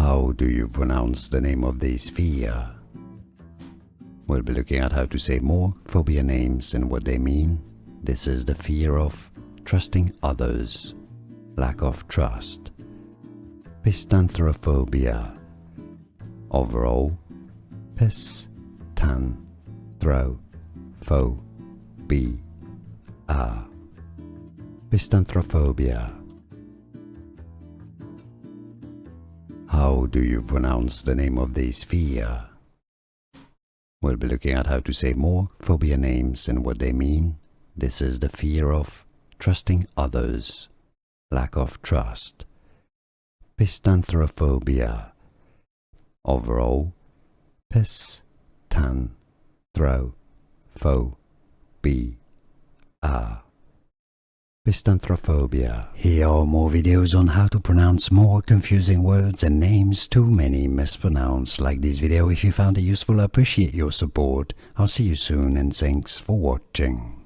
How do you pronounce the name of this fear? We'll be looking at how to say more phobia names and what they mean. This is the fear of trusting others, lack of trust. Pistanthrophobia. Overall, pistanthrophobia. Pistanthrophobia. How do you pronounce the name of this fear? We'll be looking at how to say more phobia names and what they mean. This is the fear of trusting others, lack of trust. Pistanthrophobia. Overall, pistanthrophobia. Pistanthrophobia. Here are more videos on how to pronounce more confusing words and names too many mispronounced. Like this video if you found it useful. I appreciate your support. I'll see you soon and thanks for watching.